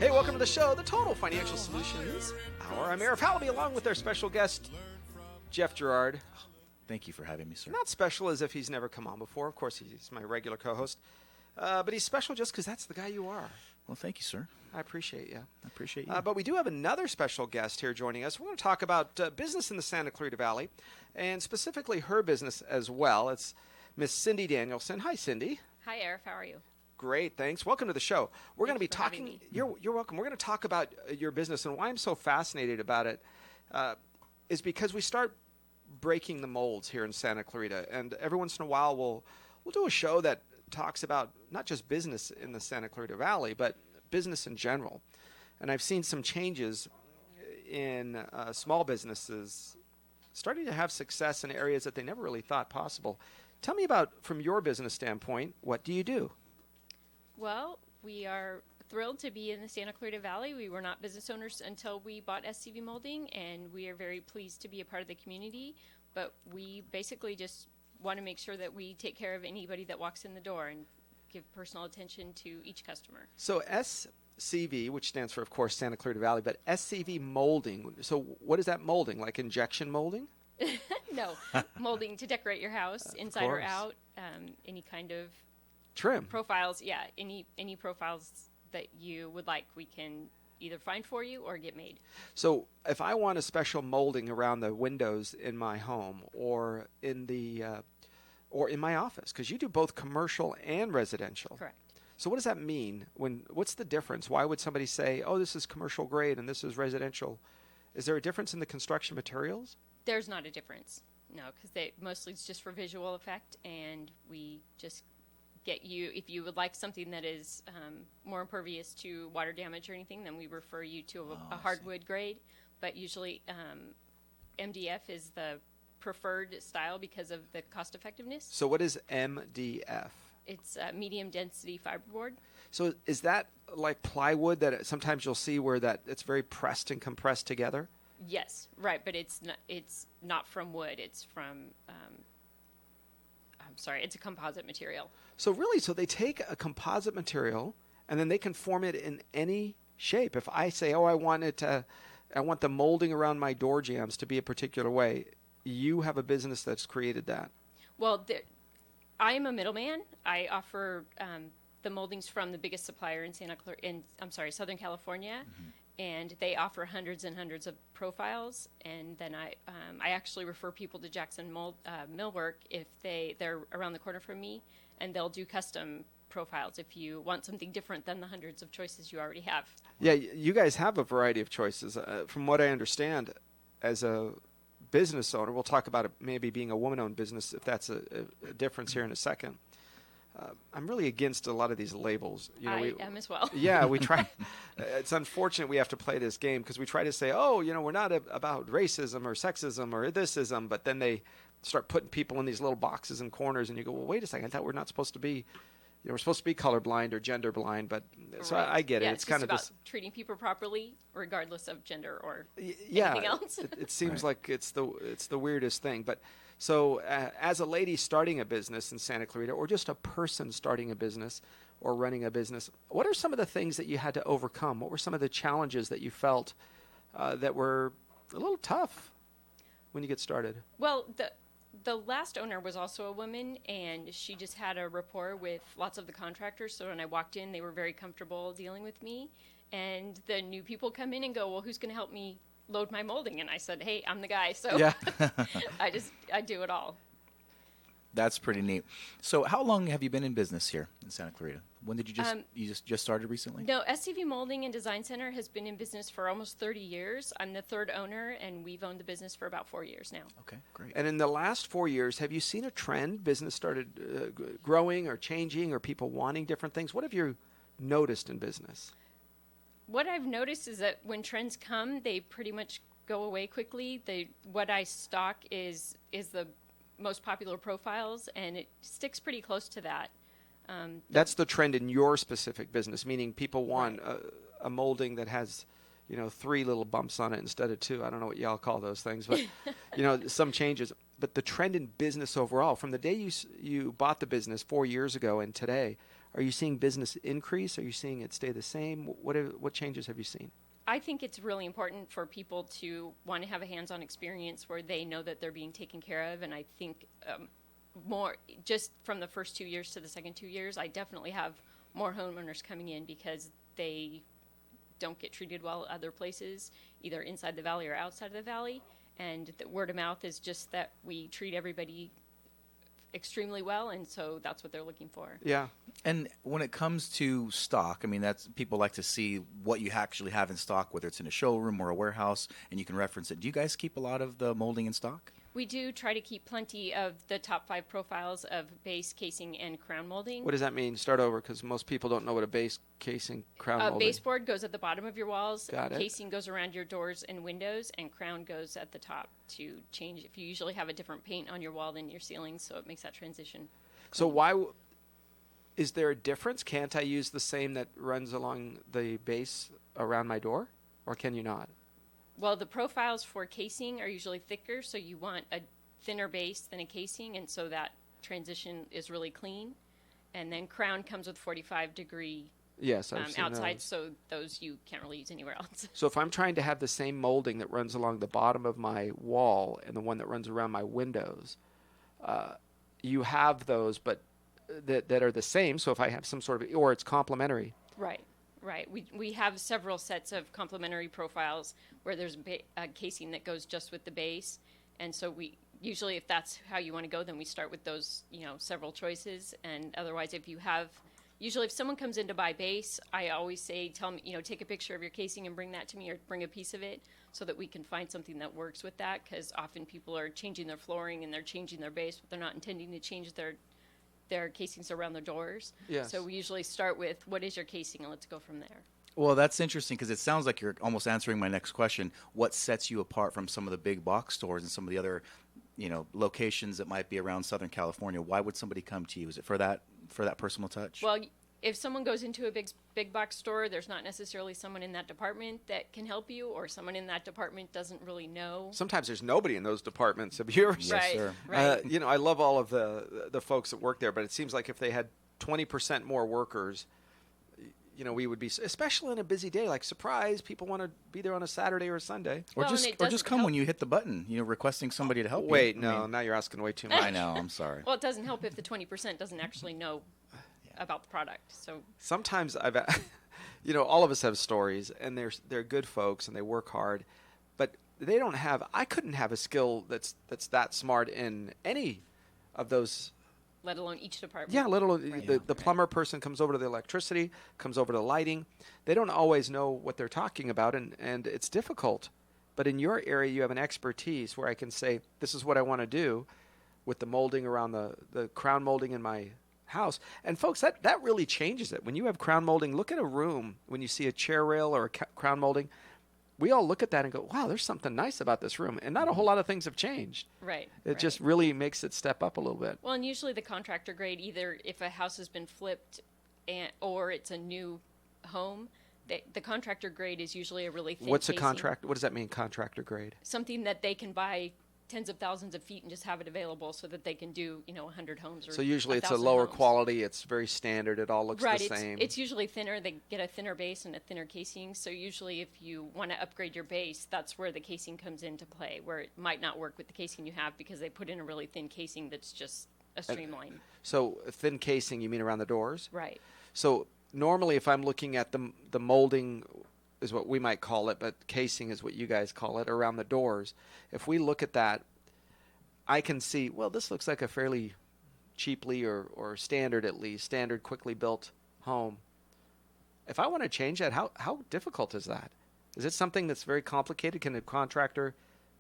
Hey, welcome to the show, the Total Financial Solutions Hour. I'm Arif Halaby, along with our special guest, Jeff Gerard. Thank you for having me, sir. Not special as if he's never come on before. Of course, he's my regular co-host. But he's special just because that's the guy you are. Well, thank you, sir. I appreciate you. I appreciate you. But we do have another special guest here joining us. We're going to talk about business in the Santa Clarita Valley, and specifically her business as well. It's Miss Cindy Danielson. Hi, Cindy. Hi, Arif. How are you? Great, thanks. Welcome to the show. We're going to be Thanks for having talking. me. You're welcome. We're going to talk about your business, and why I'm so fascinated about it is because we start breaking the molds here in Santa Clarita, and every once in a while we'll do a show that talks about not just business in the Santa Clarita Valley, but business in general. And I've seen some changes in small businesses starting to have success in areas that they never really thought possible. Tell me about, from your business standpoint, what do you do? Well, we are thrilled to be in the Santa Clarita Valley. We were not business owners until we bought SCV Moulding, and we are very pleased to be a part of the community. But we basically just want to make sure that we take care of anybody that walks in the door and give personal attention to each customer. So SCV, which stands for, of course, Santa Clarita Valley, but SCV Molding. So what is that molding? Like injection molding? No, molding to decorate your house, inside or course. out, any kind of Trim. profiles. Yeah, any profiles that you would like, we can either find for you or get made. So if I want a special molding around the windows in my home or in the or in my office, because you do both commercial and residential. Correct. So what does that mean? What's the difference? Why would somebody say, "Oh, this is commercial grade and this is residential"? Is there a difference in the construction materials? There's not a difference, no, because mostly it's just for visual effect, and we just get you, if you would like something that is more impervious to water damage or anything, then we refer you to a hardwood grade, but usually MDF is the preferred style because of the cost effectiveness. So what is MDF? It's medium density fiberboard. So is that like plywood that sometimes you'll see where that it's very pressed and compressed together? Yes, right, but it's not from wood. It's from it's a composite material. So really, they take a composite material and then they can form it in any shape. If I say, "Oh, I want the molding around my door jambs to be a particular way," you have a business that's created that. Well, I am a middleman. I offer the moldings from the biggest supplier in Southern California. Mm-hmm. And they offer hundreds and hundreds of profiles, and then I actually refer people to Jackson Millwork if they're around the corner from me, and they'll do custom profiles if you want something different than the hundreds of choices you already have. Yeah, you guys have a variety of choices. From what I understand, as a business owner, we'll talk about it maybe being a woman-owned business if that's a difference here in a second. I'm really against a lot of these labels. I am as well. Yeah, we try. It's unfortunate we have to play this game because we try to say, "Oh, we're not about racism or sexism or thisism," but then they start putting people in these little boxes and corners, and you go, "Well, wait a second. I thought we're not supposed to be, we're supposed to be colorblind or gender blind." But so Right. I get it. Yeah, It's kind of about this treating people properly, regardless of gender or yeah. anything else. It seems Right. like it's the weirdest thing, but. So as a lady starting a business in Santa Clarita, or just a person starting a business or running a business, what are some of the things that you had to overcome? What were some of the challenges that you felt that were a little tough when you get started? Well, the last owner was also a woman, and she just had a rapport with lots of the contractors. So when I walked in, they were very comfortable dealing with me. And the new people come in and go, "Well, who's going to help me load my molding?" And I said, "Hey, I'm the guy." So Yeah. I do it all. That's pretty neat. So how long have you been in business here in Santa Clarita? When did you just started recently? No, SCV Moulding and Design Center has been in business for almost 30 years. I'm the third owner, and we've owned the business for about 4 years now. Okay, great. And in the last 4 years, have you seen a trend? Business started growing or changing, or people wanting different things? What have you noticed in business? What I've noticed is that when trends come, they pretty much go away quickly. What I stock is the most popular profiles, and it sticks pretty close to that. That's the trend in your specific business, meaning people want Right. a molding that has, 3 little bumps on it instead of 2. I don't know what y'all call those things, but, some changes. But the trend in business overall, from the day you bought the business 4 years ago and today, Are you seeing business increase? Are you seeing it stay the same? What changes have you seen? I think it's really important for people to want to have a hands-on experience where they know that they're being taken care of. And I think more just from the first 2 years to the second 2 years, I definitely have more homeowners coming in because they don't get treated well other places, either inside the valley or outside of the valley. And the word of mouth is just that we treat everybody extremely well, and so that's what they're looking for. Yeah. And when it comes to stock, I mean, that's people like to see what you actually have in stock, whether it's in a showroom or a warehouse, and you can reference it. Do you guys keep a lot of the molding in stock? We do try to keep plenty of the top 5 profiles of base, casing, and crown molding. What does that mean? Start over, because most people don't know what a base, casing, crown molding. Baseboard goes at the bottom of your walls. Got it. Casing goes around your doors and windows, and crown goes at the top to change. If you usually have a different paint on your wall than your ceilings, so it makes that transition. So why is there a difference? Can't I use the same that runs along the base around my door, or can you not? Well, the profiles for casing are usually thicker, so you want a thinner base than a casing, and so that transition is really clean. And then crown comes with 45-degree Yes, I've seen outside, those. so those you can't really use anywhere else. So if I'm trying to have the same molding that runs along the bottom of my wall and the one that runs around my windows, you have those, but that are the same. So if I have some sort of, or it's complementary. Right. Right. We have several sets of complementary profiles where there's a casing that goes just with the base. And so we usually, if that's how you want to go, then we start with those, several choices. And otherwise, usually if someone comes in to buy base, I always say, tell me, take a picture of your casing and bring that to me, or bring a piece of it so that we can find something that works with that. Because often people are changing their flooring and they're changing their base, but they're not intending to change their casings around their doors. Yes. So we usually start with, what is your casing, and let's go from there. Well, that's interesting because it sounds like you're almost answering my next question. What sets you apart from some of the big box stores and some of the other, locations that might be around Southern California? Why would somebody come to you? Is it for that personal touch? Well, if someone goes into a big box store, there's not necessarily someone in that department that can help you, or someone in that department doesn't really know. Sometimes there's nobody in those departments. Have you ever seen? Right, sir. right. I love all of the folks that work there, but it seems like if they had 20% more workers, we would be, especially in a busy day, like, surprise, people want to be there on a Saturday or a Sunday. Or Well, and just come when you hit the button, requesting somebody to help you. Wait, no, now you're asking way too much. I know, I'm sorry. Well, it doesn't help if the 20% doesn't actually know about the product. So Sometimes all of us have stories, and they're good folks and they work hard, but I couldn't have a skill that's that smart in any of those. let alone each department. Yeah, Right. the plumber person comes over to the electricity, comes over to the lighting. They don't always know what they're talking about, and it's difficult. But in your area, you have an expertise where I can say, this is what I want to do with the molding around the crown molding in my house. And folks, that really changes it. When you have crown molding, look at a room. When you see a chair rail or a crown molding, we all look at that and go, wow, there's something nice about this room. And not a whole lot of things have changed. Right. It just really makes it step up a little bit. Well, and usually the contractor grade, either if a house has been flipped or it's a new home, the contractor grade is usually a really thin What's a casing. contract? What does that mean, contractor grade? Something that they can buy tens of thousands of feet and just have it available so that they can do 100 homes or So usually it's a 1,000 lower homes. quality. It's very standard. It all looks Right, the same. it's usually thinner. They get a thinner base and a thinner casing. So usually if you want to upgrade your base, that's where the casing comes into play, where it might not work with the casing you have because they put in a really thin casing that's just a streamline. So thin casing, you mean around the doors? Right. So normally if I'm looking at the molding is what we might call it, but casing is what you guys call it, around the doors. If we look at that, I can see, well, this looks like a fairly cheaply or standard, at least, standard quickly built home. If I want to change that, how difficult is that? Is it something that's very complicated? Can a contractor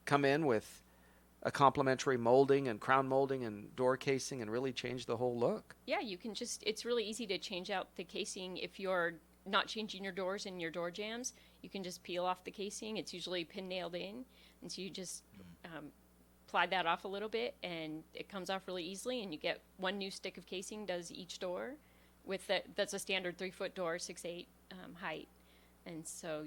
come in with a complementary molding and crown molding and door casing and really change the whole look? Yeah, you can it's really easy to change out the casing. If you're not changing your doors and your door jambs, you can just peel off the casing. It's usually pin nailed in. And so you just ply that off a little bit and it comes off really easily, and you get one new stick of casing does each door. That's a standard 3-foot door, 6'8" height. And so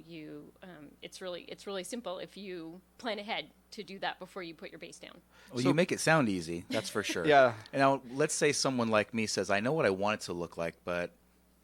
it's really simple if you plan ahead to do that before you put your base down. Well, So- you make it sound easy, that's for sure. Yeah. And now, let's say someone like me says, I know what I want it to look like, but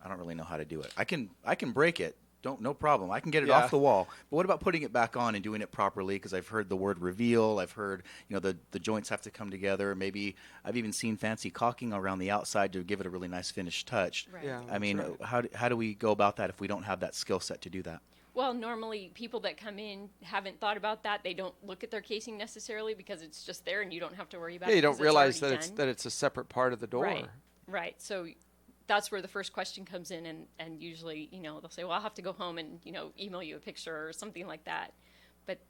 I don't really know how to do it. I can break it. No problem. I can get it Yeah. off the wall. But what about putting it back on and doing it properly? Because I've heard the word reveal. I've heard, the joints have to come together. Maybe I've even seen fancy caulking around the outside to give it a really nice finished touch. Right. Yeah. I mean, right. how do we go about that if we don't have that skill set to do that? Well, normally people that come in haven't thought about that. They don't look at their casing necessarily because it's just there and you don't have to worry about Yeah, it. you don't 'cause realize already that done. it's a separate part of the door. Right. So that's where the first question comes in, and usually, they'll say, well, I'll have to go home and, email you a picture or something like that. But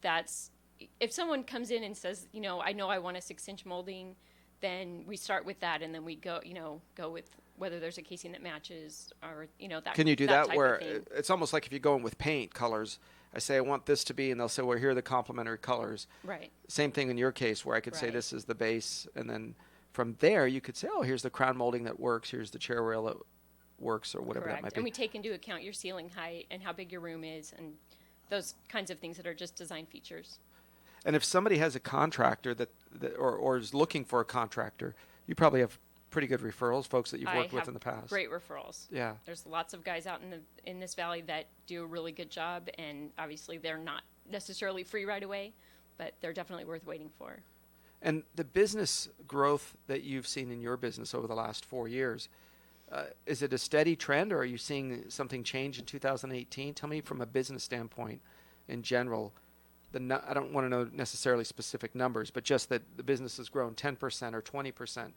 if someone comes in and says, I know I want a 6-inch molding, then we start with that, and then we go with whether there's a casing that matches or, that. Can you do that type where of thing. it's almost like if you're going with paint colors, I say I want this to be, and they'll say, well, here are the complementary colors. Right. Same thing in your case where I could say Right. this is the base, and then from there you could say, oh, here's the crown molding that works, here's the chair rail that works, or whatever Correct. that might And be. we take into account your ceiling height and how big your room is and those kinds of things that are just design features. And if somebody has a contractor or is looking for a contractor, you probably have pretty good referrals, folks that you've worked with in the past. Great referrals. Yeah. There's lots of guys out in this valley that do a really good job, and obviously they're not necessarily free right away, but they're definitely worth waiting for. And the business growth that you've seen in your business over the last 4 years, is it a steady trend, or are you seeing something change in 2018? Tell me from a business standpoint in general. I don't want to know necessarily specific numbers, but just that the business has grown 10% or 20%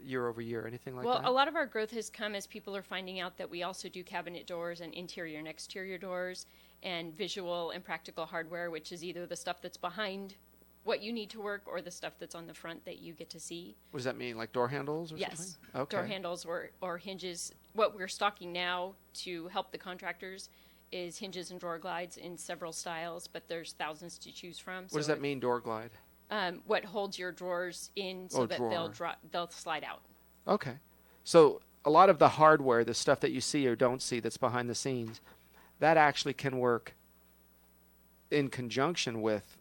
year over year, anything like Well, that? a lot of our growth has come as people are finding out that we also do cabinet doors and interior and exterior doors and visual and practical hardware, which is either the stuff that's behind what you need to work or the stuff that's on the front that you get to see. What does that mean, like door handles or Yes. something? Okay. Door handles or hinges. What we're stocking now to help the contractors is hinges and drawer glides in several styles, but there's thousands to choose from. What does that mean, door glide? What holds your drawers in so that drawer. they'll slide out. Okay. So a lot of the hardware, the stuff that you see or don't see that's behind the scenes, that actually can work in conjunction with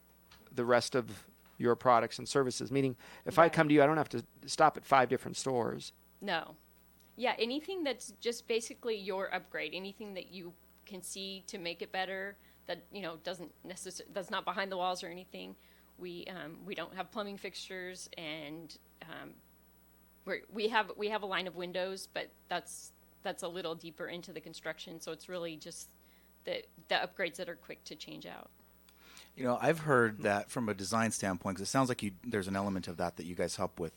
the rest of your products and services. Meaning, if I Right. come to you, I don't have to stop at 5 different stores. No. Yeah, anything that's just basically your upgrade, anything that you can see to make it better, that that's not behind the walls or anything. We don't have plumbing fixtures, and we have a line of windows, but that's a little deeper into the construction. So it's really just the upgrades that are quick to change out. I've heard that from a design standpoint, because it sounds like there's an element of that you guys help with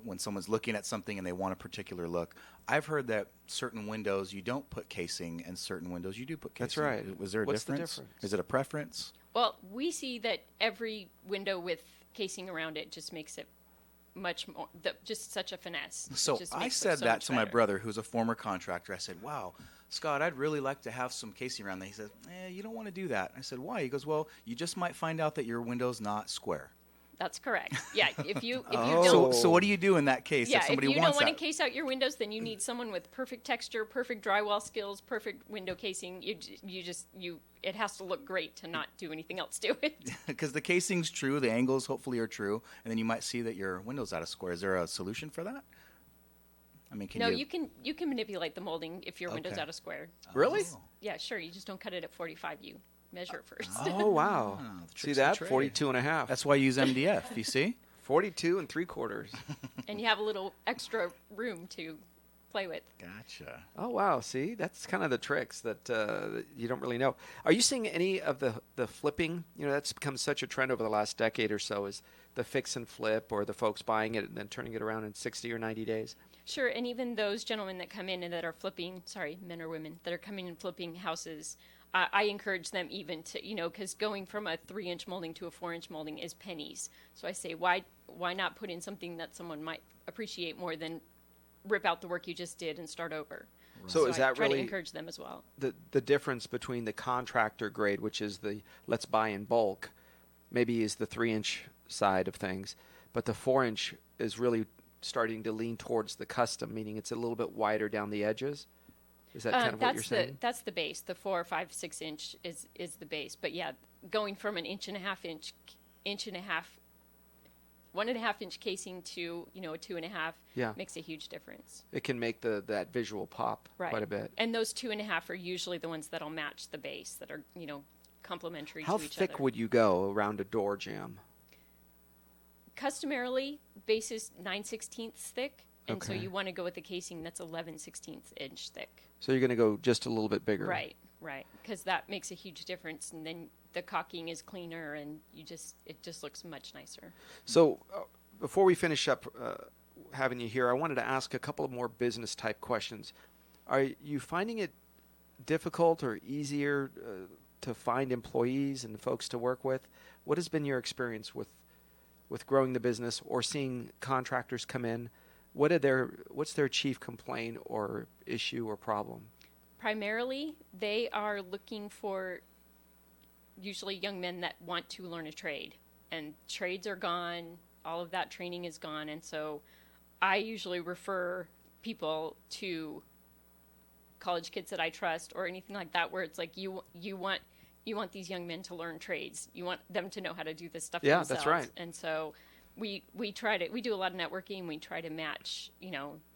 when someone's looking at something and they want a particular look. I've heard that certain windows you don't put casing, and certain windows you do put casing. That's right. Was there a What's the difference? difference? Is it a preference? Well, we see that every window with casing around it just makes it much more, just such a finesse. So Just I makes it said so that much to my better. brother, who's a former contractor. I said, wow, Scott, I'd really like to have some casing around that. He said, you don't want to do that. I said, why? He goes, well, you just might find out that your window's not square. That's correct. Yeah, if you Oh. don't So what do you do in that case Yeah, if if somebody you don't wants want that? to case out your windows, then you need someone with perfect texture, perfect drywall skills, perfect window casing. It has to look great to not do anything else to it. Because the casing's true, the angles hopefully are true, and then you might see that your window's out of square. Is there a solution for that? I mean, can No, you? you can manipulate the molding if your window's Okay. out of square. Really? Oh. Yeah, sure. You just don't cut it at 45. You measure it first. Oh, wow. the See trick's that? the trade. 42 and a half. That's why you use MDF. You see? 42 and 3/4. And you have a little extra room to play with. Gotcha. Oh, wow. See, that's kind of the tricks that you don't really know. Are you seeing any of the flipping? That's become such a trend over the last decade or so, is the fix and flip, or the folks buying it and then turning it around in 60 or 90 days. Sure, and even those gentlemen that come in and that are flipping, men or women, that are coming and flipping houses, I encourage them even to, because going from a 3-inch molding to a 4-inch molding is pennies. So I say, why not put in something that someone might appreciate more than rip out the work you just did and start over? So is I that try really to encourage them as well. the difference between the contractor grade, which is the let's buy in bulk, maybe is the 3-inch side of things, but the 4-inch is really starting to lean towards the custom, meaning it's a little bit wider down the edges? Is that kind of what you're saying? That's the base. The 4, 5, 6 inch is the base. But yeah, going from an inch and a half, 1.5 inch casing to a 2.5 makes a huge difference. It can make that visual pop quite a bit. And those 2.5 are usually the ones that'll match the base that are complementary How to each thick other. would you go around a door jamb? Customarily, base is 9/16 thick, and so Okay. you want to go with the casing that's 11/16 inch thick. So you're going to go just a little bit bigger. Right, because that makes a huge difference, and then the caulking is cleaner, and it just looks much nicer. So before we finish up having you here, I wanted to ask a couple of more business type questions. Are you finding it difficult or easier to find employees and folks to work with? What has been your experience with growing the business or seeing contractors come in? What's their chief complaint or issue or problem? Primarily, they are looking for usually young men that want to learn a trade, and trades are gone. All of that training is gone, and so I usually refer people to college kids that I trust or anything like that, where it's like you want these young men to learn trades. You want them to know how to do this stuff themselves. That's right. And so we do a lot of networking. We try to match,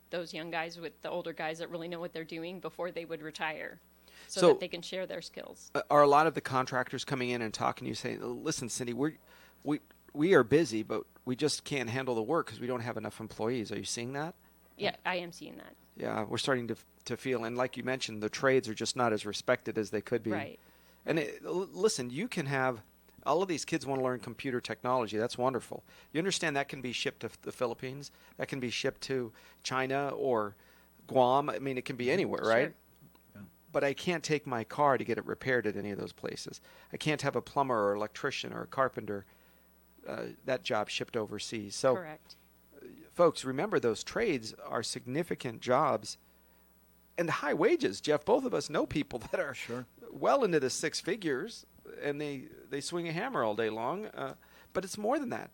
those young guys with the older guys that really know what they're doing before they would retire, so that they can share their skills. Are a lot of the contractors coming in and talking to you saying, "Listen, Cindy, we are busy, but we just can't handle the work because we don't have enough employees." Are you seeing that? Yeah, I am seeing that. Yeah, we're starting to feel, and like you mentioned, the trades are just not as respected as they could be. Right. And listen, you can have all of these kids want to learn computer technology. That's wonderful. You understand that can be shipped to the Philippines, that can be shipped to China or Guam. I mean, it can be anywhere, right? Sure. But I can't take my car to get it repaired at any of those places. I can't have a plumber or electrician or a carpenter that job shipped overseas. So, Correct. folks, remember those trades are significant jobs and high wages. Jeff, both of us know people that are well into the six figures, and they swing a hammer all day long. But it's more than that.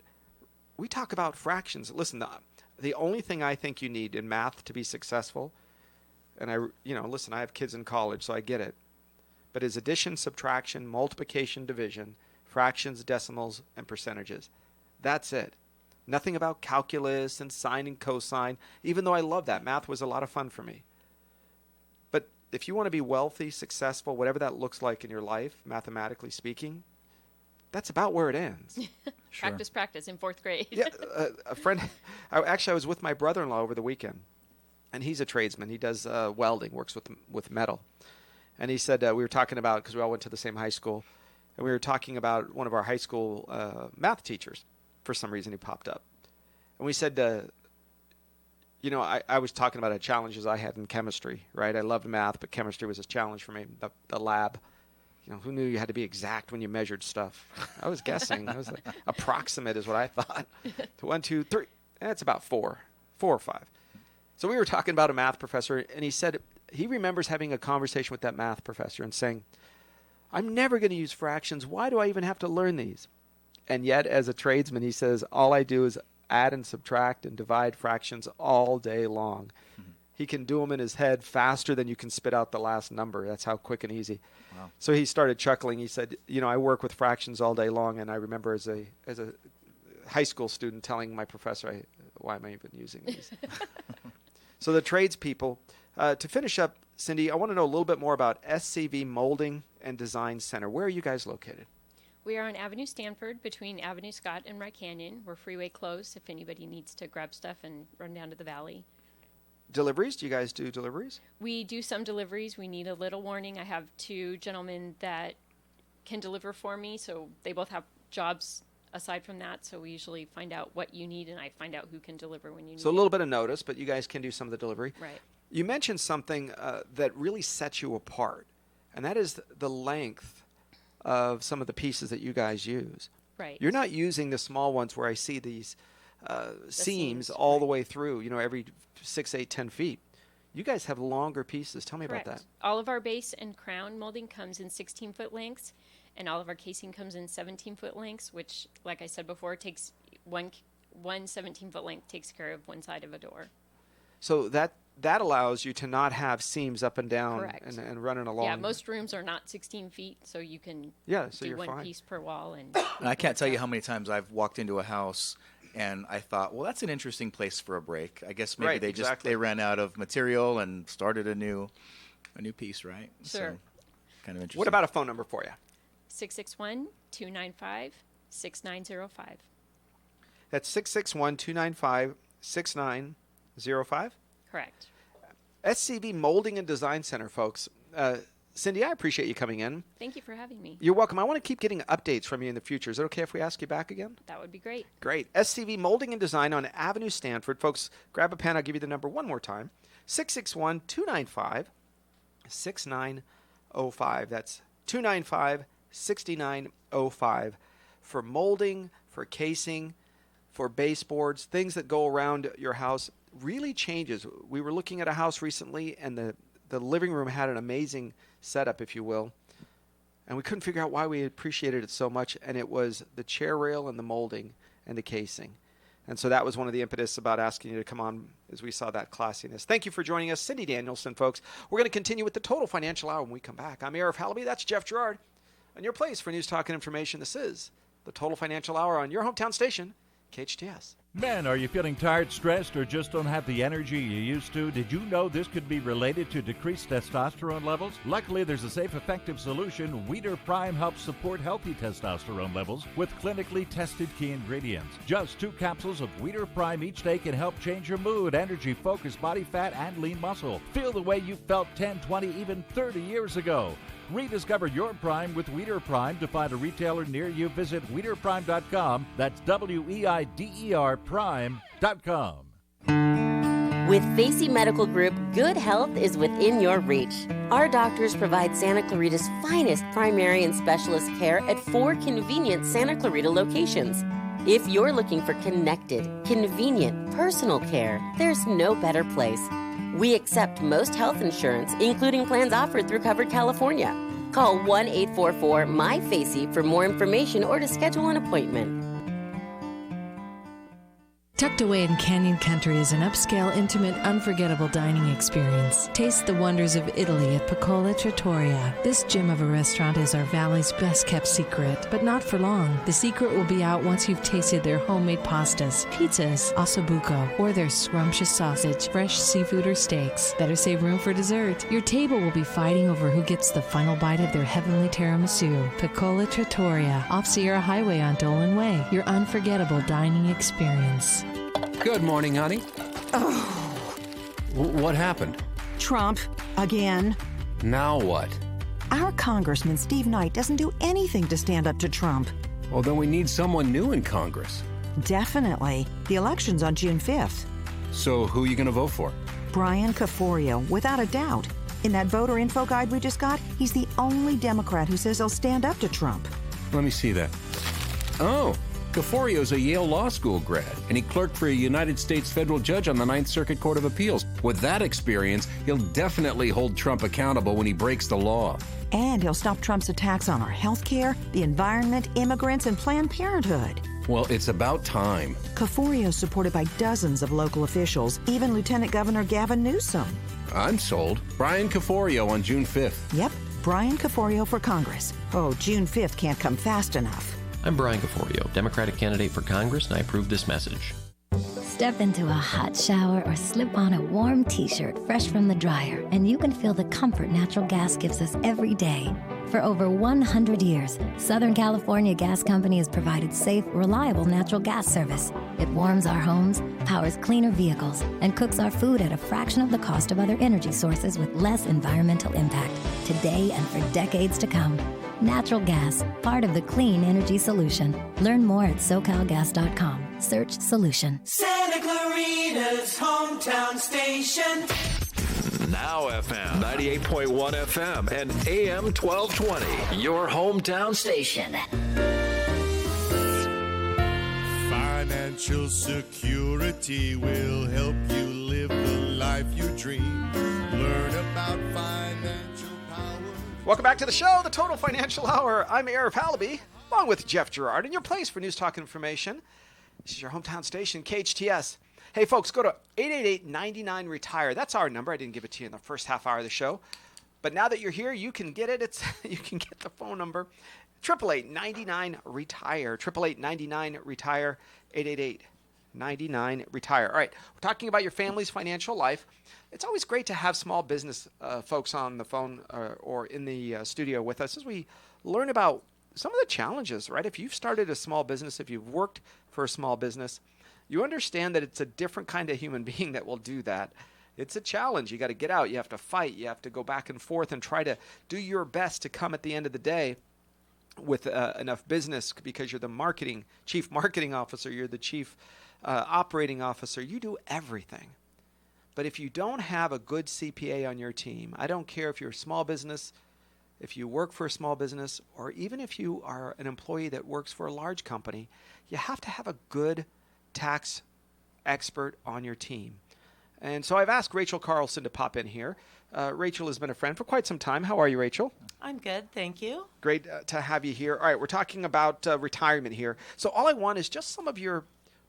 We talk about fractions. Listen, the only thing I think you need in math to be successful, and I have kids in college, so I get it, but is addition, subtraction, multiplication, division, fractions, decimals, and percentages. That's it. Nothing about calculus and sine and cosine, even though I love that. Math was a lot of fun for me. But if you want to be wealthy, successful, whatever that looks like in your life, mathematically speaking, that's about where it ends. Sure. Practice in 4th grade. Yeah, a friend, I was with my brother-in-law over the weekend, and he's a tradesman. He does welding, works with metal. And he said, we were talking about, because we all went to the same high school, and we were talking about one of our high school math teachers. For some reason, he popped up. And we said, I was talking about the challenges I had in chemistry, right? I loved math, but chemistry was a challenge for me, the lab. Who knew you had to be exact when you measured stuff? I was guessing. I was approximate is what I thought. 1, 2, 3. That's about 4 or 5. So we were talking about a math professor, and he said he remembers having a conversation with that math professor and saying, I'm never going to use fractions. Why do I even have to learn these? And yet, as a tradesman, he says, all I do is add and subtract and divide fractions all day long. Mm-hmm. He can do them in his head faster than you can spit out the last number. That's how quick and easy. Wow. So he started chuckling. He said, I work with fractions all day long. And I remember as a high school student telling my professor, why am I even using these? So the tradespeople, to finish up, Cindy, I want to know a little bit more about SCV Moulding and Design Center. Where are you guys located? We are on Avenue Stanford between Avenue Scott and Wright Canyon. We're freeway close if anybody needs to grab stuff and run down to the valley. Deliveries? Do you guys do deliveries? We do some deliveries. We need a little warning. I have 2 gentlemen that can deliver for me, so they both have jobs aside from that. So we usually find out what you need, and I find out who can deliver when you need it. So a little bit of notice, but you guys can do some of the delivery. Right. You mentioned something that really sets you apart, and that is the length of some of the pieces that you guys use. Right. You're not using the small ones where I see these seams all the way through, every 6, 8, 10 feet. You guys have longer pieces. Tell me Correct. about that. All of our base and crown molding comes in 16-foot lengths, and all of our casing comes in 17-foot lengths, which, like I said before, takes one 17-foot length takes care of one side of a door. So that allows you to not have seams up and down Correct. and running along. Yeah, most rooms are not 16 feet, so you can so do you're one fine. piece per wall. And I can't tell you how many times I've walked into a house and I thought, well, that's an interesting place for a break. I guess maybe Right, they exactly. they ran out of material and started a new piece, right? Sure. So, kind of interesting. What about a phone number for you? 661-295-6905. That's 661-295-6905. Correct. SCV Moulding and Design Center, folks. Cindy, I appreciate you coming in. Thank you for having me. You're welcome. I want to keep getting updates from you in the future. Is it okay if we ask you back again? That would be great. Great. SCV Moulding and Design on Avenue Stanford. Folks, grab a pen. I'll give you the number one more time. 661-295-6905. That's 295-6905 for molding, for casing, for baseboards, things that go around your house. Really changes. We were looking at a house recently, and the living room had an amazing setup, if you will. And we couldn't figure out why we appreciated it so much, and it was the chair rail and the molding and the casing. And so that was one of the impetus about asking you to come on as we saw that classiness. Thank you for joining us, Cindy Danielson, folks. We're going to continue with the Total Financial Hour when we come back. I'm Arif Halaby. That's Jeff Gerard. And your place for news, talk, and information. This is the Total Financial Hour on your hometown station, KHTS. Men, are you feeling tired, stressed, or just don't have the energy you used to? Did you know this could be related to decreased testosterone levels? Luckily, there's a safe, effective solution. Weeder Prime helps support healthy testosterone levels with clinically tested key ingredients. Just 2 capsules of Weeder Prime each day can help change your mood, energy, focus, body fat, and lean muscle. Feel the way you felt 10, 20, even 30 years ago. Rediscover your Prime with Weeder Prime. To find a retailer near you, visit WeederPrime.com. That's WEIDER Prime.com. With Facey Medical Group, good health is within your reach. Our doctors provide Santa Clarita's finest primary and specialist care at 4 convenient Santa Clarita locations. If you're looking for connected, convenient, personal care, there's no better place. We accept most health insurance, including plans offered through Covered California. Call 1-844-MY-FACEY for more information or to schedule an appointment. Tucked away in Canyon Country is an upscale, intimate, unforgettable dining experience. Taste the wonders of Italy at Piccola Trattoria. This gem of a restaurant is our valley's best-kept secret, but not for long. The secret will be out once you've tasted their homemade pastas, pizzas, ossobuco, or their scrumptious sausage, fresh seafood, or steaks. Better save room for dessert. Your table will be fighting over who gets the final bite of their heavenly tiramisu. Piccola Trattoria, off Sierra Highway on Dolan Way. Your unforgettable dining experience. Good morning, honey. Oh. What happened? Trump, again. Now what? Our Congressman Steve Knight doesn't do anything to stand up to Trump. Well, then we need someone new in Congress. Definitely. The election's on June 5th. So who are you going to vote for? Brian Caforio, without a doubt. In that voter info guide we just got, he's the only Democrat who says he'll stand up to Trump. Let me see that. Oh, Caforio's a Yale Law School grad, and he clerked for a United States federal judge on the Ninth Circuit Court of Appeals. With that experience, he'll definitely hold Trump accountable when he breaks the law. And he'll stop Trump's attacks on our health care, the environment, immigrants, and Planned Parenthood. Well, it's about time. Caforio's supported by dozens of local officials, even Lieutenant Governor Gavin Newsom. I'm sold. Brian Caforio on June 5th. Yep, Brian Caforio for Congress. Oh, June 5th can't come fast enough. I'm Brian Caforio, Democratic candidate for Congress, and I approve this message. Step into a hot shower or slip on a warm t-shirt fresh from the dryer, and you can feel the comfort natural gas gives us every day. For over 100 years, Southern California Gas Company has provided safe, reliable natural gas service. It warms our homes, powers cleaner vehicles, and cooks our food at a fraction of the cost of other energy sources with less environmental impact, today and for decades to come. Natural gas, part of the clean energy solution. Learn more at SoCalGas.com. Search solution. Santa Clarita's hometown station. Now FM 98.1 FM and AM 1220. Your hometown station. Financial security will help you live the life you dream. Learn about financial power. Welcome back to the show, the Total Financial Hour. I'm Arif Halaby, along with Jeff Gerard, and your place for news, talk, and information. This is your hometown station, KHTS. Hey, folks, go to 888-99-RETIRE. That's our number. I didn't give it to you in the first half hour of the show. But now that you're here, you can get it. You can get the phone number. 888-99-RETIRE. 888-99-RETIRE. 888-99-RETIRE. All right, we're talking about your family's financial life. It's always great to have small business folks on the phone or in the studio with us as we learn about some of the challenges, right? If you've started a small business, if you've worked for a small business, you understand that it's a different kind of human being that will do that. It's a challenge. You got to get out. You have to fight. You have to go back and forth and try to do your best to come at the end of the day with enough business because you're the chief marketing officer. You're the chief operating officer. You do everything. But if you don't have a good CPA on your team, I don't care if you're a small business, if you work for a small business, or even if you are an employee that works for a large company, you have to have a good tax expert on your team. And so I've asked Rachel Carlson to pop in here. Rachel has been a friend for quite some time. How are you, Rachel? I'm good, thank you. Great to have you here. All right, we're talking about retirement here. So all I want is just some of your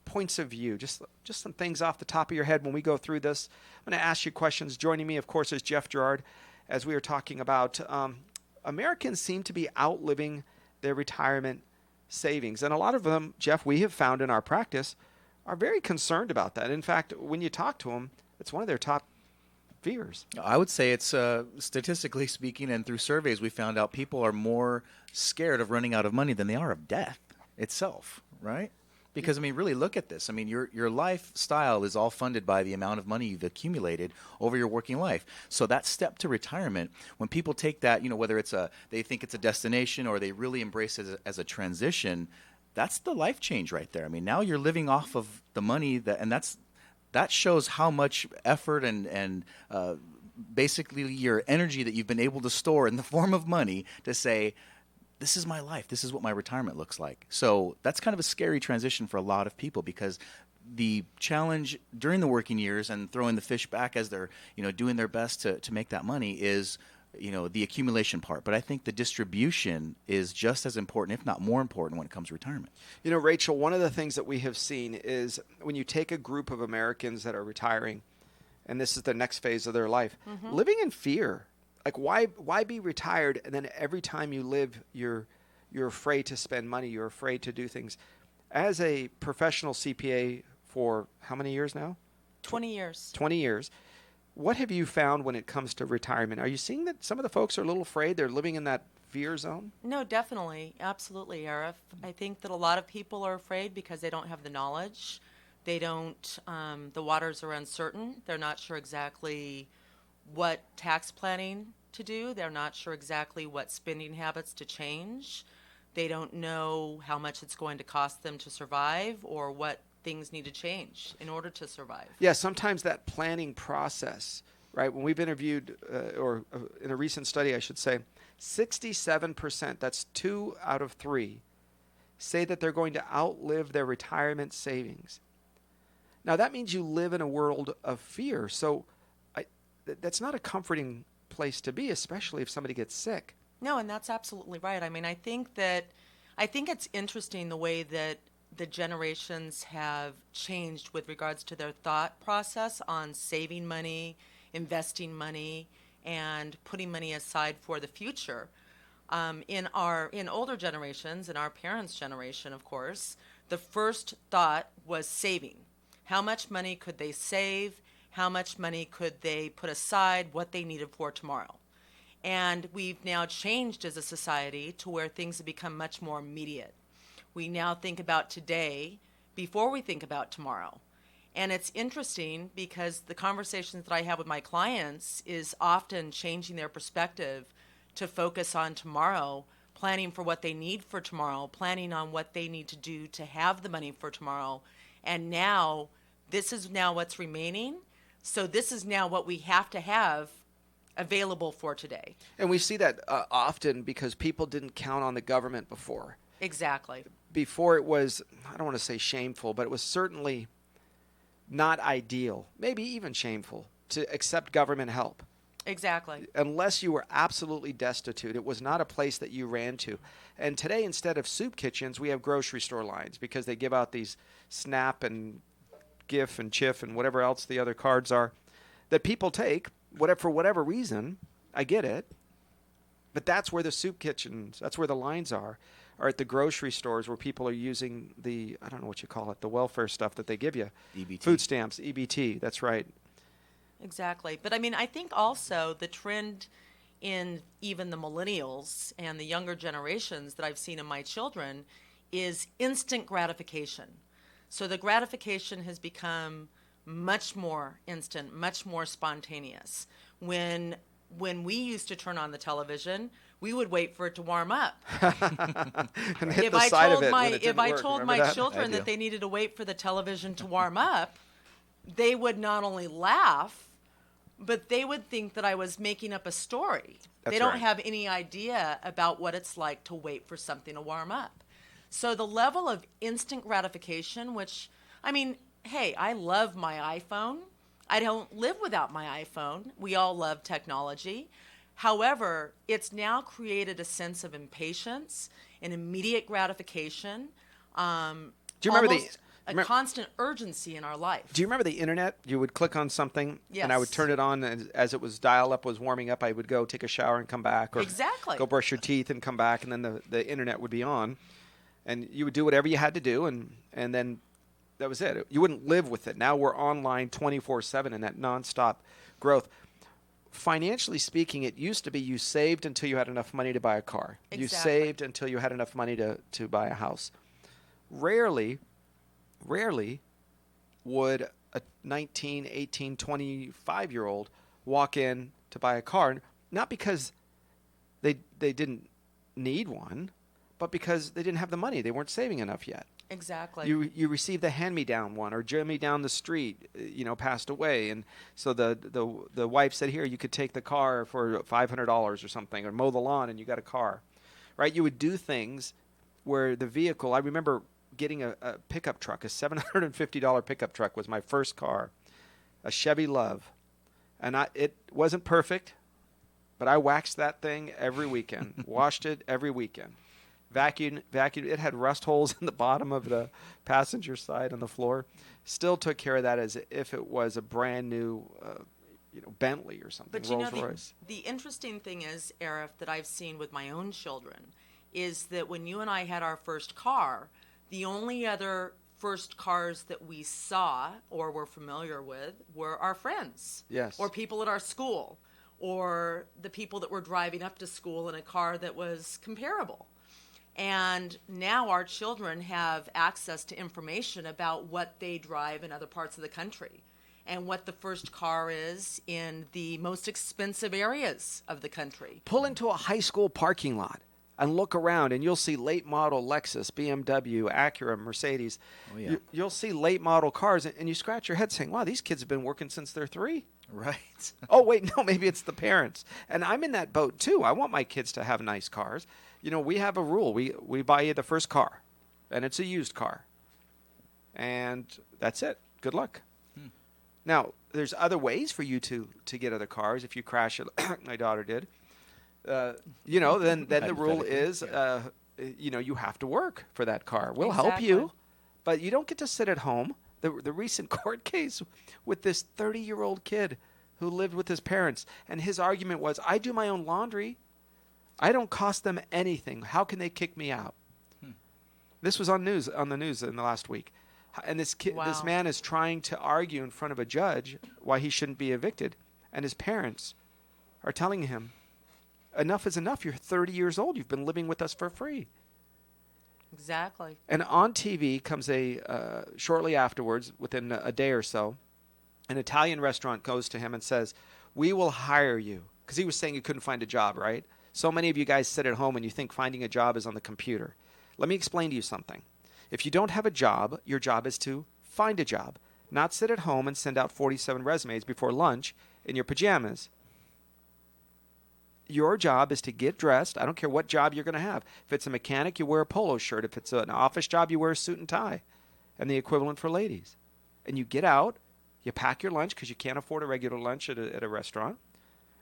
points of view, just some things off the top of your head when we go through this. I'm going to ask you questions. Joining me, of course, is Jeff Gerard, as we are talking about Americans seem to be outliving their retirement savings. And a lot of them, Jeff, we have found in our practice, are very concerned about that. In fact, when you talk to them, it's one of their top fears. I would say it's statistically speaking, and through surveys, we found out people are more scared of running out of money than they are of death itself, right? Because, I mean, really look at this. I mean, your lifestyle is all funded by the amount of money you've accumulated over your working life. So that step to retirement, when people take that, whether it's they think it's a destination or they really embrace it as a transition, that's the life change right there. I mean, now you're living off of the money that shows how much effort and basically your energy that you've been able to store in the form of money to say, this is my life. This is what my retirement looks like. So that's kind of a scary transition for a lot of people because the challenge during the working years and throwing the fish back as they're, doing their best to make that money is, the accumulation part. But I think the distribution is just as important, if not more important, when it comes to retirement. Rachel, one of the things that we have seen is when you take a group of Americans that are retiring, and this is the next phase of their life, living in fear. Like, why be retired, and then every time you live, you're afraid to spend money, you're afraid to do things. As a professional CPA for how many years now? 20 years. 20 years. What have you found when it comes to retirement? Are you seeing that some of the folks are a little afraid? They're living in that fear zone? No, definitely. Absolutely, Arif. I think that a lot of people are afraid because they don't have the knowledge. They don't, the waters are uncertain. They're not sure exactly what tax planning to do. They're not sure exactly what spending habits to change. They don't know how much it's going to cost them to survive or what things need to change in order to survive. Yeah, sometimes that planning process, right? When we've interviewed, or in a recent study, I should say, 67%, that's 2 out of 3, say that they're going to outlive their retirement savings. Now, that means you live in a world of fear. So that's not a comforting place to be, especially if somebody gets sick. No, and that's absolutely right. I mean, I think it's interesting the way that the generations have changed with regards to their thought process on saving money, investing money, and putting money aside for the future. In older generations, in our parents' generation, of course, the first thought was saving. How much money could they save? How much money could they put aside, what they needed for tomorrow? And we've now changed as a society to where things have become much more immediate. We now think about today before we think about tomorrow. And it's interesting because the conversations that I have with my clients is often changing their perspective to focus on tomorrow, planning for what they need for tomorrow, planning on what they need to do to have the money for tomorrow. And now, this is now what's remaining. So this is now what we have to have available for today. And we see that often because people didn't count on the government before. Exactly. Before it was, I don't want to say shameful, but it was certainly not ideal, maybe even shameful, to accept government help. Exactly. Unless you were absolutely destitute, it was not a place that you ran to. And today, instead of soup kitchens, we have grocery store lines because they give out these SNAP and GIF and CHIF and whatever else the other cards are that people take for whatever reason. I get it. But that's where the soup kitchens, that's where the lines are at the grocery stores where people are using the, I don't know what you call it, the welfare stuff that they give you. EBT. Food stamps, EBT, that's right. Exactly. But I mean, I think also the trend in even the millennials and the younger generations that I've seen in my children is instant gratification. So the gratification has become much more instant, much more spontaneous. When we used to turn on the television, we would wait for it to warm up. And hit the side of it when it didn't If I work. told Remember my that? children that they needed to wait for the television to warm up, they would not only laugh, but they would think that I was making up a story. That's they don't right. have any idea about what it's like to wait for something to warm up. So the level of instant gratification, which, I mean, hey, I love my iPhone. I don't live without my iPhone. We all love technology. However, it's now created a sense of impatience and immediate gratification. Do you remember almost a constant urgency in our life. Do you remember the internet? You would click on something, and I would Yes. turn it on, and as it was dial-up was warming up, I would go take a shower and come back, or Exactly. go brush your teeth and come back, and then the internet would be on, and you would do whatever you had to do, and then that was it. You wouldn't live with it. Now we're online 24/7 in that nonstop growth. Financially speaking, it used to be you saved until you had enough money to buy a car. You Exactly. saved until you had enough money to buy a house. Rarely would a 19, 18, 25-year-old walk in to buy a car, not because they didn't need one, but because they didn't have the money. They weren't saving enough yet. Exactly. You received the hand-me-down one, or Jimmy down the street, passed away, and so the wife said, here, you could take the car for $500 or something, or mow the lawn, and you got a car, right? You would do things where the vehicle. I remember getting a pickup truck, a $750 pickup truck was my first car, a Chevy Love, and it wasn't perfect, but I waxed that thing every weekend, washed it every weekend. Vacuumed. It had rust holes in the bottom of the passenger side on the floor. Still took care of that as if it was a brand new, Bentley or something, But Rolls Royce. the interesting thing is, Arif, that I've seen with my own children, is that when you and I had our first car, the only other first cars that we saw or were familiar with were our friends. Yes. Or people at our school, or the people that were driving up to school in a car that was comparable. And now our children have access to information about what they drive in other parts of the country and what the first car is in the most expensive areas of the country. Pull into a high school parking lot and look around, and you'll see late model Lexus, BMW, Acura, Mercedes. Oh, yeah. You'll see late model cars, and you scratch your head saying, wow, these kids have been working since they're 3. Right. Oh, wait, no, maybe it's the parents. And I'm in that boat, too. I want my kids to have nice cars. We have a rule. We buy you the first car, and it's a used car. And that's it. Good luck. Now, there's other ways for you to get other cars. If you crash it, my daughter did, then the rule is, you have to work for that car. We'll help you, Exactly. but you don't get to sit at home. The recent court case with this 30-year-old kid who lived with his parents, and his argument was, I do my own laundry. I don't cost them anything. How can they kick me out? This was on the news in the last week. And this Wow. man is trying to argue in front of a judge why he shouldn't be evicted. And his parents are telling him, enough is enough. You're 30 years old. You've been living with us for free. Exactly. And on TV comes shortly afterwards, within a day or so, an Italian restaurant goes to him and says, we will hire you. Because he was saying he couldn't find a job, right? So many of you guys sit at home and you think finding a job is on the computer. Let me explain to you something. If you don't have a job, your job is to find a job, not sit at home and send out 47 resumes before lunch in your pajamas. Your job is to get dressed. I don't care what job you're going to have. If it's a mechanic, you wear a polo shirt. If it's an office job, you wear a suit and tie, and the equivalent for ladies. And you get out, you pack your lunch because you can't afford a regular lunch at a restaurant,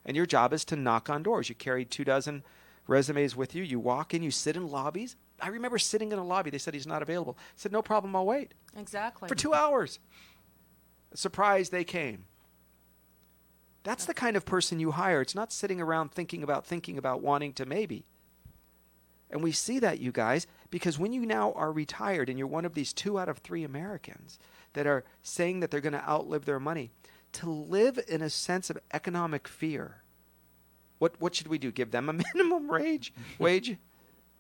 and your job is to knock on doors. You carry 24 resumes with you. You walk in, you sit in lobbies. I remember sitting in a lobby. They said he's not available. I said, no problem, I'll wait. Exactly. For 2 hours. Surprise, they came. That's the kind of person you hire. It's not sitting around thinking about wanting to maybe. And we see that, you guys, because when you now are retired and you're one of these 2 out of 3 Americans that are saying that they're going to outlive their money, to live in a sense of economic fear, what should we do? Give them a minimum wage?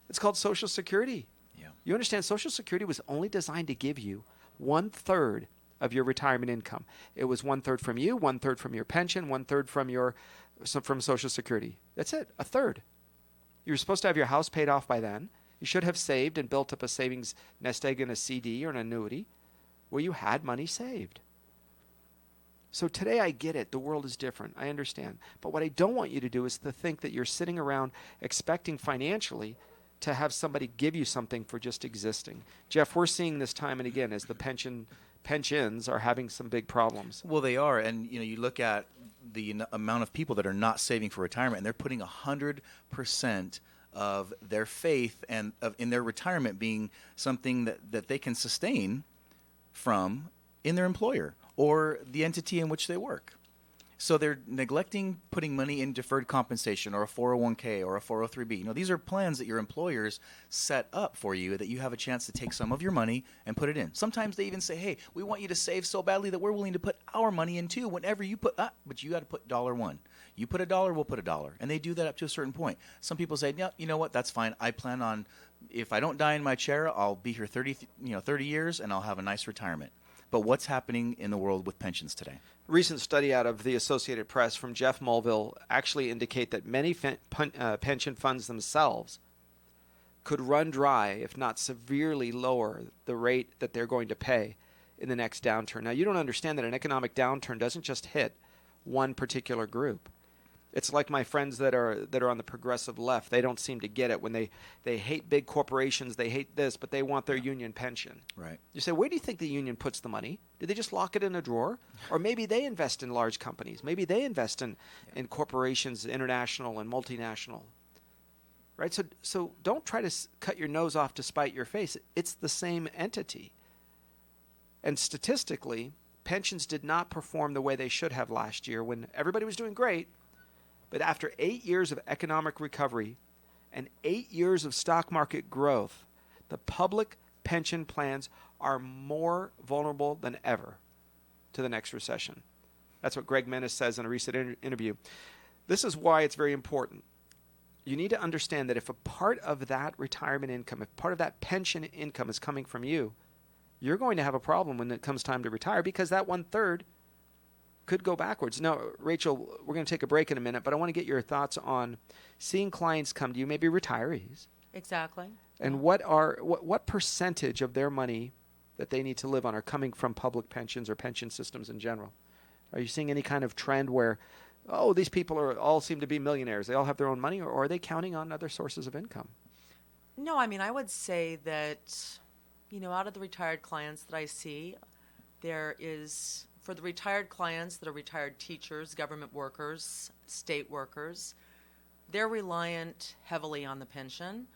It's called Social Security. Yeah. You understand, Social Security was only designed to give you 1/3 of your retirement income. It was 1/3 from you, 1/3 from your pension, 1/3 from Social Security. That's it, 1/3. You were supposed to have your house paid off by then. You should have saved and built up a savings nest egg in a CD or an annuity where you had money saved. So today I get it. The world is different. I understand. But what I don't want you to do is to think that you're sitting around expecting financially to have somebody give you something for just existing. Jeff, we're seeing this time and again as the pensions are having some big problems. Well, they are, and you look at the amount of people that are not saving for retirement, and they're putting 100% of their faith and in their retirement being something that they can sustain from in their employer or the entity in which they work. So they're neglecting putting money in deferred compensation or a 401k or a 403b. These are plans that your employers set up for you that you have a chance to take some of your money and put it in. Sometimes they even say, hey, we want you to save so badly that we're willing to put our money in too whenever you put up, but you got to put $1. You put $1, we'll put $1. And they do that up to a certain point. Some people say, yeah, you know what, that's fine. I plan on, if I don't die in my chair, I'll be here 30 years and I'll have a nice retirement. But what's happening in the world with pensions today? A recent study out of the Associated Press from Jeff Mulville actually indicate that many pension funds themselves could run dry if not severely lower the rate that they're going to pay in the next downturn. Now, you don't understand that an economic downturn doesn't just hit one particular group. It's like my friends that are on the progressive left. They don't seem to get it when they hate big corporations, they hate this, but they want their union pension. Right. You say, where do you think the union puts the money? Do they just lock it in a drawer? Or maybe they invest in large companies. Maybe they invest in corporations, international and multinational. Right? So don't try to cut your nose off to spite your face. It's the same entity. And statistically, pensions did not perform the way they should have last year when everybody was doing great. But after 8 years of economic recovery and 8 years of stock market growth, the public pension plans are more vulnerable than ever to the next recession. That's what Greg Menace says in a recent interview. This is why it's very important. You need to understand that if a part of that retirement income, if part of that pension income is coming from you, you're going to have a problem when it comes time to retire because that 1/3 could go backwards. Now, Rachel, we're going to take a break in a minute, but I want to get your thoughts on seeing clients come to you, maybe retirees. Exactly. And what percentage of their money that they need to live on are coming from public pensions or pension systems in general? Are you seeing any kind of trend where, these people all seem to be millionaires, they all have their own money, or are they counting on other sources of income? No, I would say that, out of the retired clients that I see, there is, for the retired clients that are retired teachers, government workers, state workers, they're reliant heavily on the pension.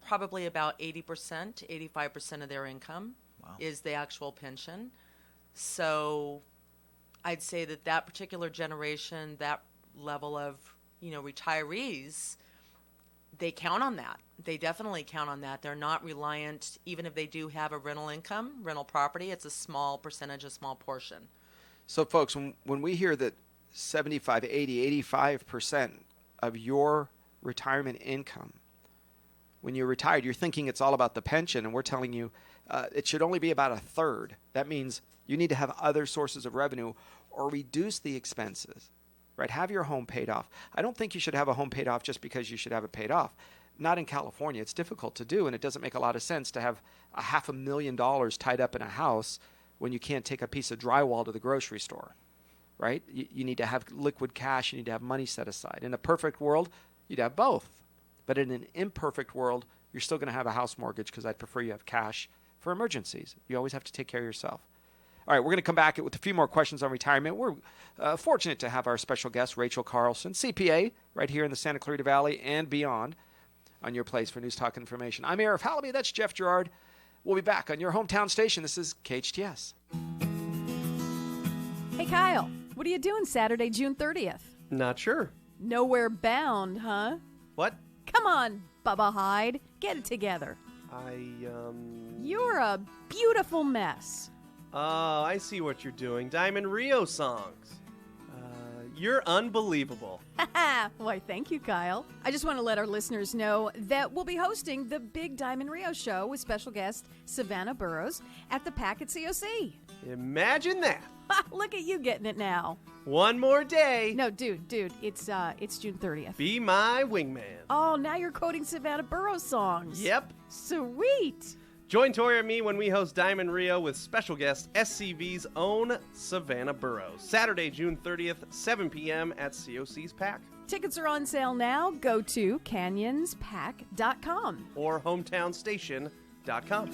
Probably about 80%, 85% of their income is the actual pension. So I'd say that particular generation, that level of, retirees, they count on that. They definitely count on that. They're not reliant, even if they do have a rental income, rental property, it's a small percentage, a small portion. So, folks, when we hear that 75, 80, 85% of your retirement income, when you're retired, you're thinking it's all about the pension, and we're telling you it should only be about 1/3. That means you need to have other sources of revenue or reduce the expenses, right? Have your home paid off. I don't think you should have a home paid off just because you should have it paid off. Not in California. It's difficult to do, and it doesn't make a lot of sense to have $500,000 tied up in a house when you can't take a piece of drywall to the grocery store, right? You need to have liquid cash. You need to have money set aside. In a perfect world, you'd have both. But in an imperfect world, you're still going to have a house mortgage because I'd prefer you have cash for emergencies. You always have to take care of yourself. All right, we're going to come back with a few more questions on retirement. We're fortunate to have our special guest, Rachel Carlson, CPA, right here in the Santa Clarita Valley and beyond, on your place for News Talk Information. I'm Arif Halaby. That's Jeff Gerard. We'll be back on your hometown station. This is KHTS. Hey, Kyle, what are you doing Saturday, June 30th? Not sure. Nowhere bound, huh? What? Come on, Bubba Hyde. Get it together. You're a beautiful mess. Oh, I see what you're doing. Diamond Rio songs. You're unbelievable. Why, thank you, Kyle. I just want to let our listeners know that we'll be hosting the Big Diamond Rio Show with special guest Savannah Burrows at the PAC at COC. Imagine that. Look at you getting it now. One more day. No, dude, it's June 30th. Be my wingman. Oh, now you're quoting Savannah Burrows songs. Yep. Sweet. Join Tori and me when we host Diamond Rio with special guest SCV's own Savannah Burrows. Saturday, June 30th, 7 p.m. at COC's PAC. Tickets are on sale now. Go to canyonspac.com or hometownstation.com.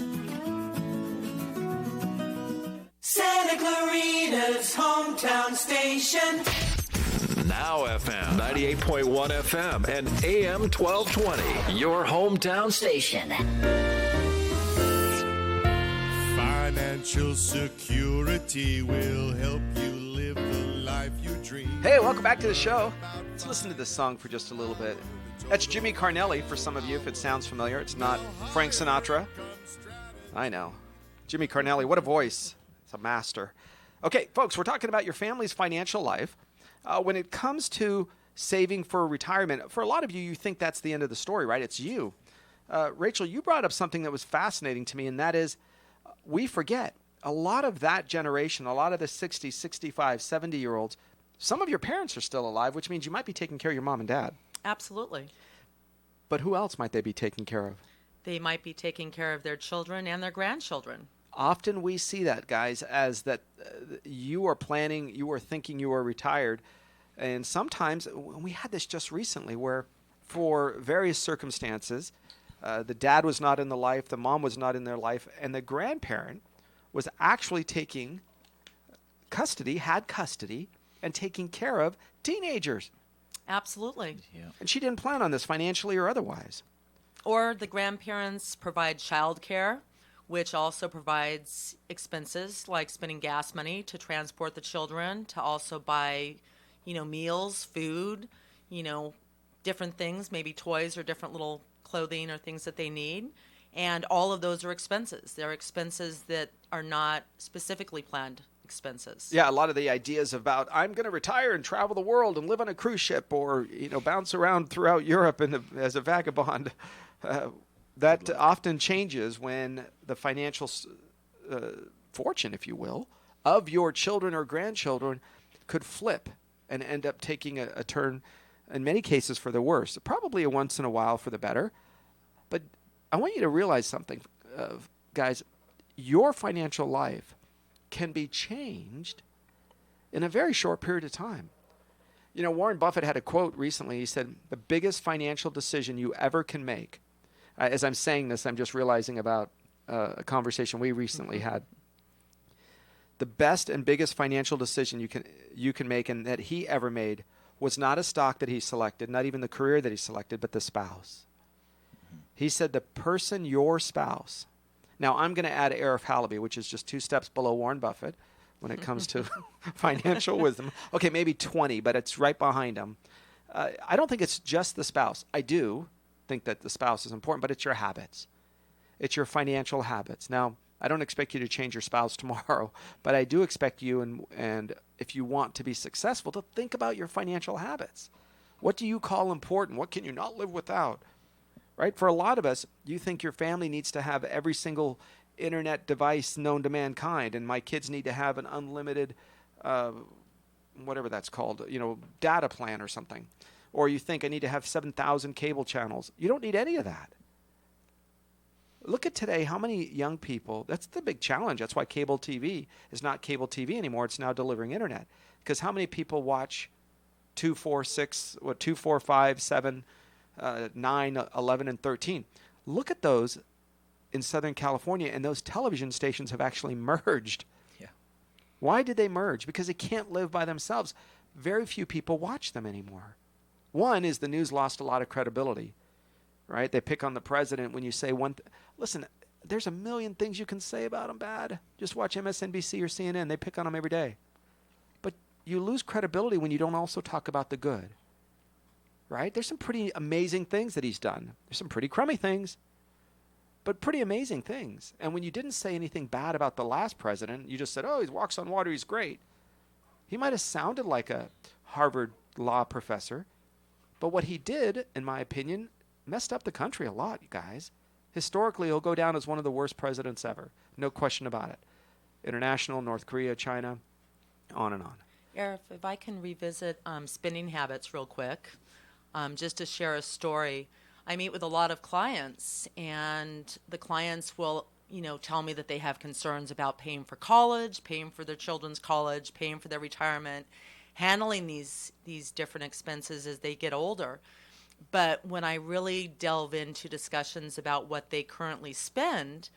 Santa Clarita's hometown station. Now FM 98.1 FM and AM 1220. Your hometown station. Financial security will help you live the life you dream. Hey, welcome back to the show. Let's listen to this song for just a little bit. That's Jimmy Carnelli for some of you, if it sounds familiar. It's not Frank Sinatra. I know. Jimmy Carnelli, what a voice. It's a master. Okay, folks, we're talking about your family's financial life. When it comes to saving for retirement, for a lot of you, you think that's the end of the story, right? It's you. Rachel, you brought up something that was fascinating to me, and that is we forget a lot of that generation, a lot of the 60, 65, 70-year-olds, some of your parents are still alive, which means you might be taking care of your mom and dad. Absolutely. But who else might they be taking care of? They might be taking care of their children and their grandchildren. Often we see that, guys, as that you are planning, you are thinking you are retired. And sometimes, we had this just recently where for various circumstances, the dad was not in the life, the mom was not in their life, and the grandparent was actually taking custody, had custody, and taking care of teenagers. Absolutely. Yeah. And she didn't plan on this financially or otherwise. Or the grandparents provide childcare, which also provides expenses like spending gas money to transport the children, to also buy, meals, food, different things, maybe toys or different little clothing or things that they need. And all of those are expenses. They're expenses that are not specifically planned expenses. Yeah, a lot of the ideas about I'm going to retire and travel the world and live on a cruise ship or, bounce around throughout Europe as a vagabond, that often changes when the financial fortune, if you will, of your children or grandchildren could flip and end up taking a turn, in many cases for the worse, probably a once in a while for the better. But I want you to realize something, guys. Your financial life can be changed in a very short period of time. Warren Buffett had a quote recently. He said, the biggest financial decision you ever can make. As I'm saying this, I'm just realizing about a conversation we recently had. The best and biggest financial decision you can make and that he ever made was not a stock that he selected, not even the career that he selected, but the spouse. He said the person, your spouse. Now, I'm going to add Arif Halaby, which is just 2 steps below Warren Buffett when it comes to financial wisdom. Okay, maybe 20, but it's right behind him. I don't think it's just the spouse. I do think that the spouse is important, but it's your habits. It's your financial habits. Now, I don't expect you to change your spouse tomorrow, but I do expect you, and if you want to be successful, to think about your financial habits. What do you call important? What can you not live without? Right? For a lot of us, you think your family needs to have every single internet device known to mankind, and my kids need to have an unlimited, whatever that's called, data plan or something. Or you think I need to have 7,000 cable channels. You don't need any of that. Look at today, how many young people, that's the big challenge. That's why cable TV is not cable TV anymore. It's now delivering internet. Because how many people watch 2, 4, 5, 7, 9, 11, and 13? Look at those in Southern California, and those television stations have actually merged. Yeah. Why did they merge? Because they can't live by themselves. Very few people watch them anymore. One is the news lost a lot of credibility, right? They pick on the president when you say one listen, there's a million things you can say about him bad. Just watch MSNBC or CNN. They pick on him every day. you lose credibility when you don't also talk about the good. Right? There's some pretty amazing things that he's done. There's some pretty crummy things, but pretty amazing things. And when you didn't say anything bad about the last president, you just said, oh, he walks on water, he's great. He might have sounded like a Harvard law professor, but what he did, in my opinion, messed up the country a lot, you guys. Historically, he'll go down as one of the worst presidents ever. No question about it. International, North Korea, China, on and on. Arif, if I can revisit spending habits real quick, just to share a story. I meet with a lot of clients, and the clients will, tell me that they have concerns about paying for college, paying for their children's college, paying for their retirement, handling these different expenses as they get older. But when I really delve into discussions about what they currently spend,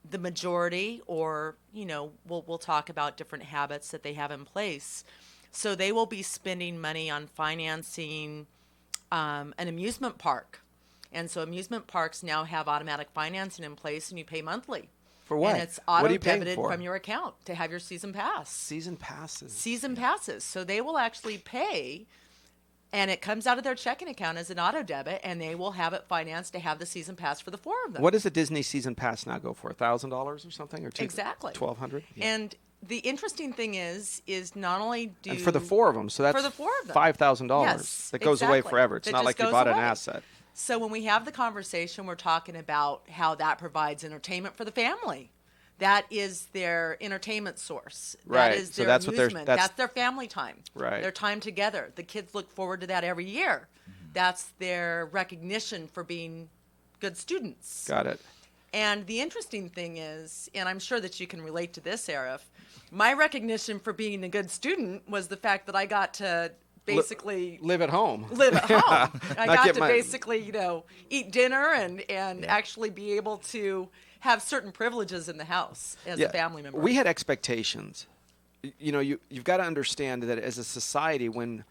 the majority, or, we'll talk about different habits that they have in place. So they will be spending money on financing an amusement park. And so amusement parks now have automatic financing in place, and you pay monthly. For what? And it's What are you paying auto-debited for? from your account to have your season pass. Season passes. Season passes. So they will actually pay, and it comes out of their checking account as an auto debit, and they will have it financed to have the season pass for the 4 of them. What does a Disney season pass now go for? $1,000 or something, or Exactly. $1,200? And the interesting thing is not only do And for the 4 of them, so that's for the 4 of them. $5,000. Yes, that goes away exactly. forever. It's That not just like you goes bought an away. asset. So when we have the conversation, we're talking about how that provides entertainment for the family. That is their entertainment source. Right. That is So their that's what they're- amusement. that's- That's their family time. Right. Their time together. The kids look forward to that every year. That's their recognition for being good students. Got it. And the interesting thing is, and I'm sure that you can relate to this, Arif, my recognition for being a good student was the fact that I got to basically live at home. Live at home. I Not got get to my- basically, eat dinner and actually be able to have certain privileges in the house as a family member. We had expectations. You've got to understand that as a society, when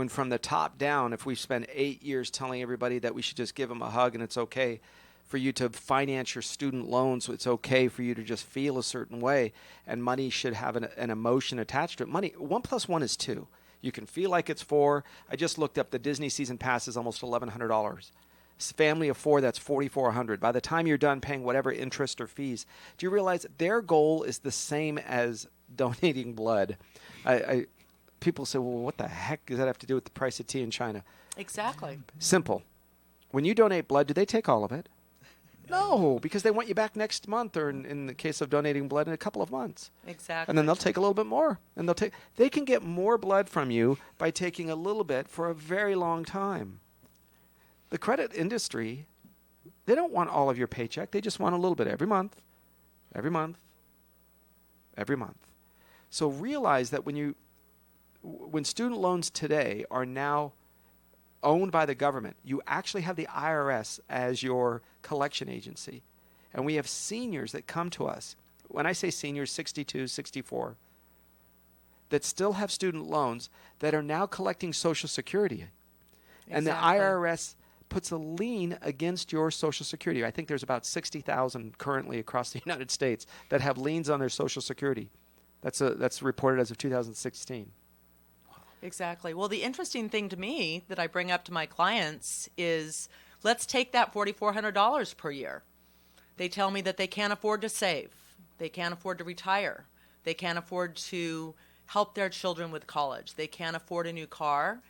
from the top down, if we spend 8 years telling everybody that we should just give them a hug and it's okay for you to finance your student loans, it's okay for you to just feel a certain way, and money should have an emotion attached to it. Money, 1 + 1 is 2. You can feel like it's 4. I just looked up the Disney season pass is almost $1,100. Family of 4, that's $4,400. By the time you're done paying whatever interest or fees, do you realize their goal is the same as donating blood? People say, well, what the heck does that have to do with the price of tea in China? Exactly. Simple. When you donate blood, do they take all of it? No, because they want you back next month, or in the case of donating blood, in a couple of months. Exactly. And then they'll take a little bit more, and they can get more blood from you by taking a little bit for a very long time. The credit industry, they don't want all of your paycheck. They just want a little bit every month, every month, every month. So realize that when student loans today are now owned by the government, you actually have the IRS as your collection agency. And we have seniors that come to us. When I say seniors, 62, 64, that still have student loans that are now collecting Social Security. And the IRS puts a lien against your Social Security. I think there's about 60,000 currently across the United States that have liens on their Social Security. That's reported as of 2016. Exactly. Well, the interesting thing to me that I bring up to my clients is, let's take that $4,400 per year. They tell me that they can't afford to save. They can't afford to retire. They can't afford to help their children with college. They can't afford a new car.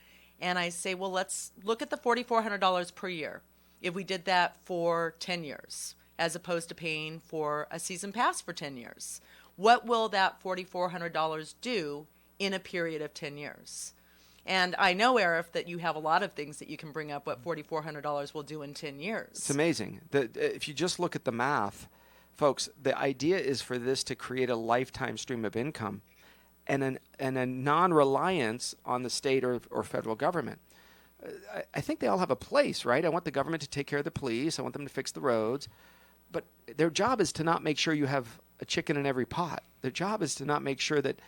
And I say, well, let's look at the $4,400 per year. If we did that for 10 years, as opposed to paying for a season pass for 10 years, what will that $4,400 do in a period of 10 years? And I know, Arif, that you have a lot of things that you can bring up what $4,400 will do in 10 years. It's amazing. If you just look at the math, folks, the idea is for this to create a lifetime stream of income and a non-reliance on the state or federal government. I think they all have a place, right? I want the government to take care of the police. I want them to fix the roads. But their job is to not make sure you have a chicken in every pot. Their job is to not make sure that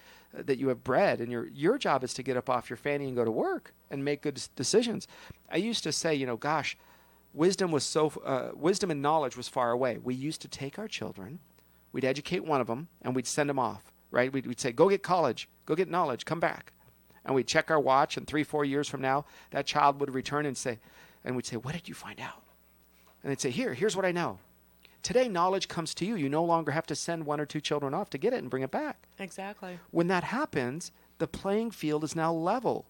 you have bread, and your job is to get up off your fanny and go to work and make good decisions. I used to say, gosh, wisdom and knowledge was far away. We used to take our children, we'd educate one of them, and we'd send them off, right? We'd say, go get college, go get knowledge, come back. and we'd check our watch, and 3-4 years from now, that child would return and say, and we'd say, what did you find out? And they'd say, here's what I know. Today, knowledge comes to you. You no longer have to send 1 or 2 children off to get it and bring it back. Exactly. When that happens, the playing field is now level.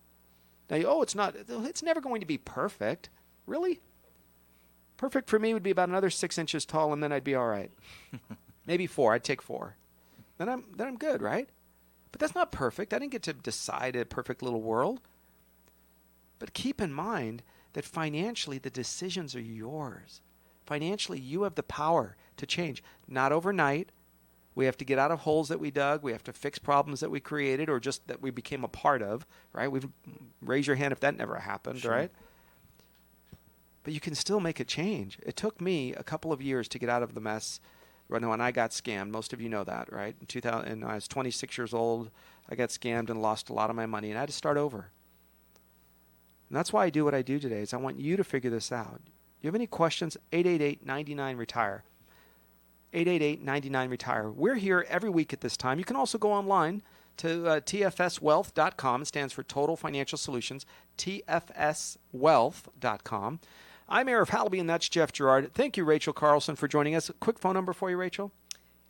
Now, it's never going to be perfect. Really? Perfect for me would be about another 6 inches tall, and then I'd be all right. Maybe 4. I'd take 4. Then I'm good, right? But that's not perfect. I didn't get to decide a perfect little world. But keep in mind that financially, the decisions are yours. Financially, you have the power to change. Not overnight. We have to get out of holes that we dug. We have to fix problems that we created or just that we became a part of, right? Raise your hand if that never happened, Sure. right? But you can still make a change. It took me a couple of years to get out of the mess when I got scammed. Most of you know that, right? In 2000, and I was 26 years old. I got scammed and lost a lot of my money, and I had to start over. And that's why I do what I do today, is I want you to figure this out. You have any questions? 888-99-RETIRE. 888-99-RETIRE. We're here every week at this time. You can also go online to tfswealth.com. It stands for Total Financial Solutions, tfswealth.com. I'm Arif Halaby, and that's Jeff Gerard. Thank you, Rachel Carlson, for joining us. Quick phone number for you, Rachel.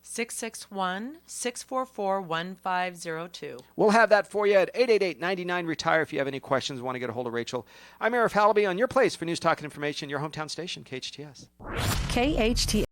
661-644-1502. We'll have that for you at 888-99-RETIRE if you have any questions, want to get a hold of Rachel. I'm Arif Halaby on your place for news, talk, and information, your hometown station, KHTS. KHTS.